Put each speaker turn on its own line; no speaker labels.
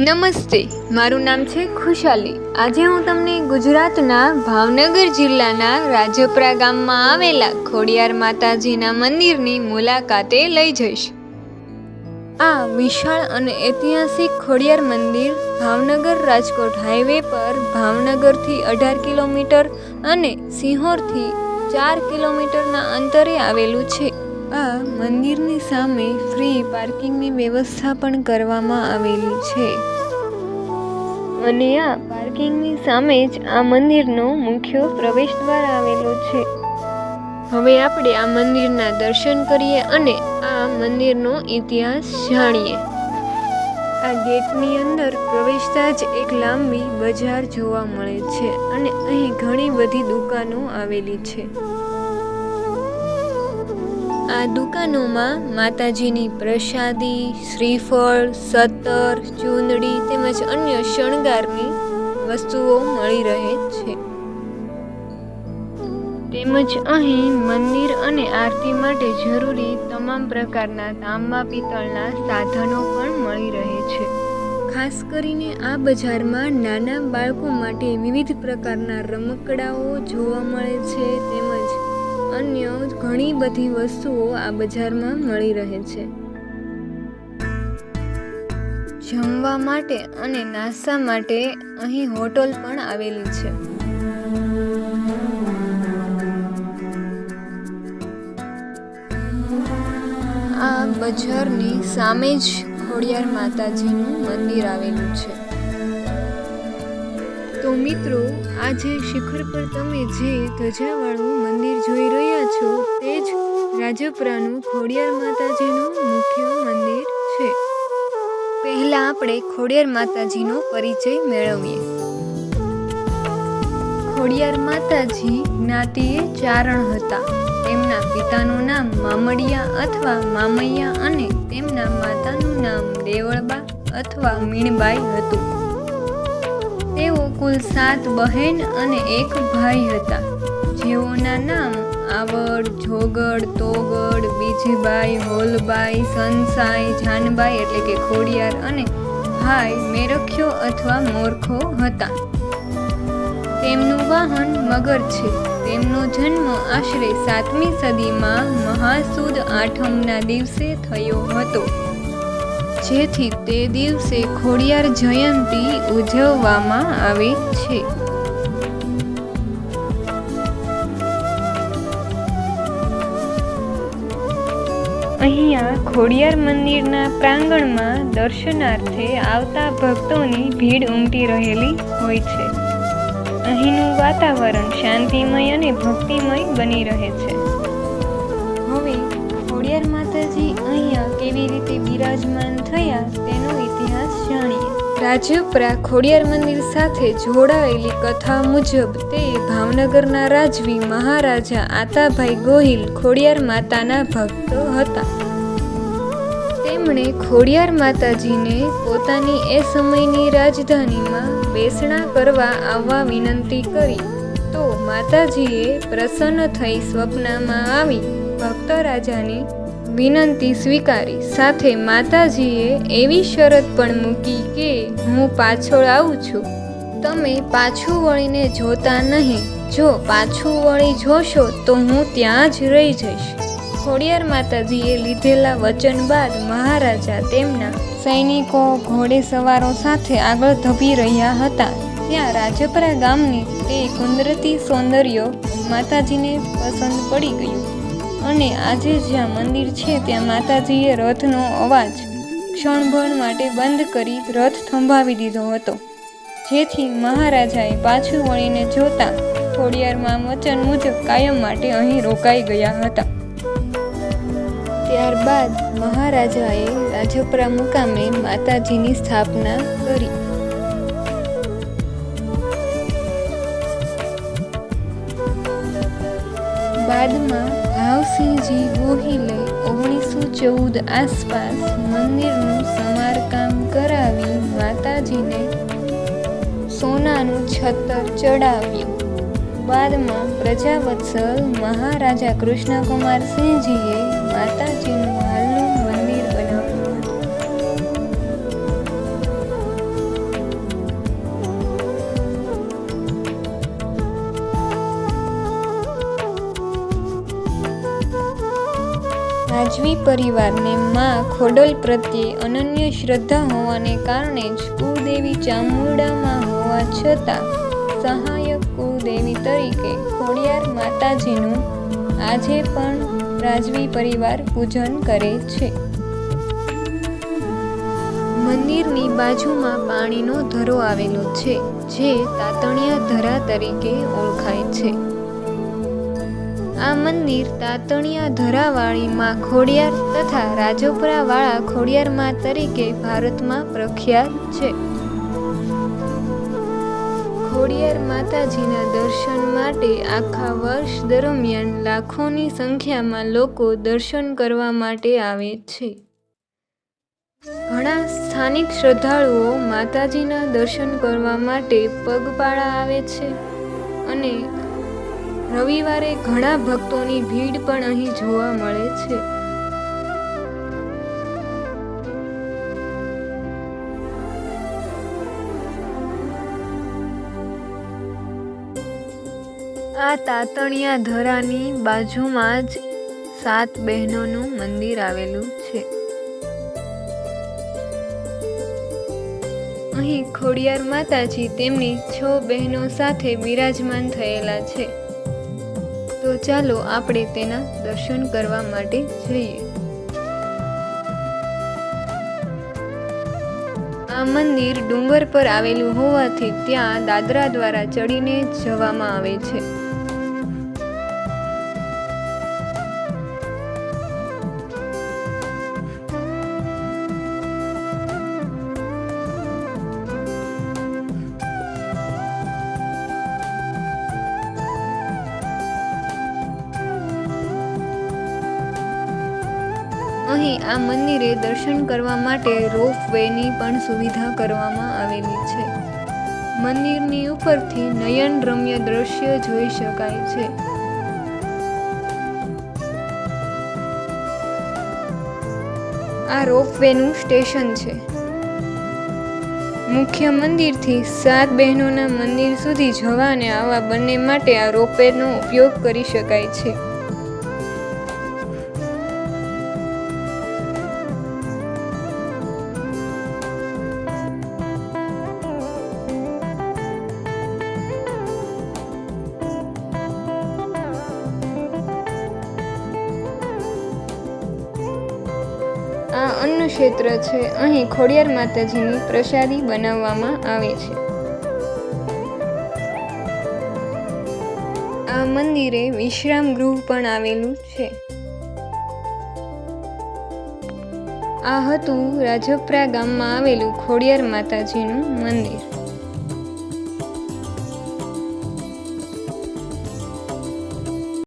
નમસ્તે, મારું નામ છે ખુશાલી. આજે હું તમને ગુજરાતના ભાવનગર જિલ્લાના રાજપરા ગામમાં આવેલા ખોડિયાર માતાજીના મંદિરની મુલાકાતે લઈ જઈશ. આ વિશાળ અને ઐતિહાસિક ખોડિયાર મંદિર ભાવનગર રાજકોટ હાઈવે પર ભાવનગરથી 18 કિલોમીટર અને સિંહોરથી 4 કિલોમીટરના અંતરે આવેલું છે. આ મંદિરની સામે ફ્રી પાર્કિંગની વ્યવસ્થા પણ કરવામાં આવેલી છે અને આ પાર્કિંગની સામે જ આ મંદિરનો મુખ્ય પ્રવેશ દ્વાર આવેલો છે. હવે આપણે આ મંદિરના દર્શન કરીએ અને આ મંદિરનો ઇતિહાસ જાણીએ. આ ગેટની અંદર પ્રવેશતા જ એક લાંબી બજાર જોવા મળે છે અને અહીં ઘણી બધી દુકાનો આવેલી છે. આ દુકાનોમાં માતાજીની પ્રસાદી, શ્રીફળ, સત્તર, ચૂંદડી તેમજ અન્ય શણગારની વસ્તુઓ મળી રહે છે. તેમજ અહીં મંદિર અને આરતી માટે જરૂરી તમામ પ્રકારના તાંબા પિત્તળના સાધનો પણ મળી રહે છે. ખાસ કરીને આ બજારમાં નાના બાળકો માટે વિવિધ પ્રકારના રમકડાઓ જોવા મળે છે તેમજ અન્ય ઘણી બધી વસ્તુઓ આ બજારમાં મળી રહે છે. જમવા માટે અને નાસ્તા માટે અહીં હોટલ પણ આવેલી છે. આ બજારની સામે જ ખોડિયાર માતાજીનું મંદિર આવેલું છે. તો મિત્રો, આજે શિખર પર તમે જે ધજાવાળું મંદિર જોઈ રહ્યા છો તે જ રાજપરાનું ખોડિયાર માતાજીનું મુખ્ય મંદિર છે. પહેલા આપણે ખોડિયાર માતાજીનો પરિચય મેળવીએ. ખોડિયાર માતાજી જ્ઞાતિએ ચારણ હતા. તેમના પિતાનું નામ મામડિયા અથવા મામૈયા અને તેમના માતાનું નામ દેવળબા અથવા મીણબાઈ હતું. તેઓ કુલ 7 બહેન અને 1 ભાઈ હતા, જેઓના નામ આવડ, જોગડ, તોગડ, બીજબાઈ, હોલબાઈ, સંસાઈ, જાનબાઈ એટલે કે ખોડિયાર અને ભાઈ મેરખ્યો અથવા મોરખો હતા. તેમનું વાહન મગર છે. તેમનો જન્મ આશરે 7મી સદીમાં મહાસુદ આઠમના દિવસે થયો હતો, જેથી તે દિવસે ખોડિયાર જયંતી ઉજવવામાં આવે છે. અહીંયા ખોડિયાર મંદિરના પ્રાંગણમાં દર્શનાર્થે આવતા ભક્તોની ભીડ ઉમટી રહેલી હોય છે. અહીંનું વાતાવરણ શાંતિમય અને ભક્તિમય બની રહે છે. હવે ખોડિયાર માતાજી અહીંયા કેવી રીતે બિરાજમાન થયા તેનો ઇતિહાસ જાણીએ. રાજપરા ખોડિયાર મંદિર સાથે જોડાયેલી કથા મુજબ તે ભાવનગરના રાજવી મહારાજા આતાભાઈ ગોહિલ ખોડિયાર માતાના ભક્ત હતા. તેમણે ખોડિયાર માતાજીને પોતાની એ સમયની રાજધાનીમાં બેસણા કરવા આવવા વિનંતી કરી તો માતાજીએ પ્રસન્ન થઈ સ્વપ્નમાં આવી ભક્ત રાજાની વિનંતી સ્વીકારી. સાથે માતાજીએ એવી શરત પણ મૂકી કે હું પાછળ આવું છું, તમે પાછું વળીને જોતા નહીં. જો પાછું વળી જોશો તો હું ત્યાં જ રહી જઈશ. ખોડિયાર માતાજીએ લીધેલા વચન બાદ મહારાજા તેમના સૈનિકો ઘોડેસવારો સાથે આગળ ધપી રહ્યા હતા. ત્યાં રાજપરા ગામની તે કુદરતી સૌંદર્ય માતાજીને પસંદ પડી ગયું અને આજે જ્યાં મંદિર છે ત્યાં માતાજીએ રથનો અવાજ ક્ષણભર માટે બંધ કરી રથ થંભાવી દીધો હતો, જેથી મહારાજાએ પાછું વળીને જોતા ખોડિયારમાં વચન મુજબ કાયમ માટે અહીં રોકાઈ ગયા હતા. ત્યારબાદ મહારાજાએ રાજપરા મુકામે માતાજીની સ્થાપના કરી. બાદમાં ભાવસિંહજી ગોહિલે 1914 આસપાસ મંદિરનું સમારકામ કરાવી માતાજીને સોનાનું છત્ર ચડાવ્યું. બાદમાં પ્રજાવત્સલ મહારાજા કૃષ્ણકુમારસિંહજીએ માતાજીનું હાલનું મંદિર બનાવ્યું હતું. રાજવી પરિવારને માં ખોડલ પ્રત્યે અનન્ય શ્રદ્ધા હોવાને કારણે જ કુળદેવી ચામુંડામાં હોવા છતાં સહાયક કુળદેવી તરીકે ખોડિયાર માતાજીનું આજે પણ રાજવી પરિવાર પૂજન કરે છે. મંદિરની બાજુમાં પાણીનો ધરો આવેલો છે, જે તાતણિયા ધરા તરીકે ઓળખાય છે. આ મંદિર તાતણિયા ધરાવાળી માં ખોડિયાર તથા રાજોપરાવાળા ખોડિયાર માં તરીકે ભારતમાં પ્રખ્યાત છે. ખોડિયાર માતાજીના દર્શન માટે આખા વર્ષ દરમિયાન લાખોની સંખ્યામાં લોકો દર્શન કરવા માટે આવે છે. ઘણા સ્થાનિક શ્રદ્ધાળુઓ માતાજીના દર્શન કરવા માટે પગપાળા આવે છે અને રવિવારે ઘણા ભક્તોની ભીડ પણ અહીં જોવા મળે છે. આ તાતણિયા ધરાની બાજુમાં જ 7 બહેનોનું મંદિર આવેલું છે. અહીં ખોડિયાર માતાજી તેમની 6 બહેનો સાથે બિરાજમાન થયેલા છે. તો ચાલો આપણે તેના દર્શન કરવા માટે જઈએ. આ મંદિર ડુંગર પર આવેલું હોવાથી ત્યાં દાદરા દ્વારા ચડીને જવામાં આવે છે. અહીં આ મંદિરે દર્શન કરવા માટે રોપ વેની પણ સુવિધા કરવામાં આવેલી છે. મંદિરની ઉપરથી નયનરમ્ય દ્રશ્ય જોઈ શકાય છે. આ રોપ વેનું સ્ટેશન છે. મુખ્ય મંદિરથી 7 બહેનોના મંદિર સુધી જવા અને આવવા બંને માટે આ રોપ વેનો ઉપયોગ કરી શકાય છે. આ અન્ન ક્ષેત્ર છે. અહીં ખોડિયાર માતાજીની પ્રસાદી બનાવવામાં આવે છે. આ મંદિરે વિશ્રામ ગૃહ પણ આવેલું છે. આ હતું રાજપરા ગામમાં આવેલું ખોડિયાર માતાજીનું મંદિર.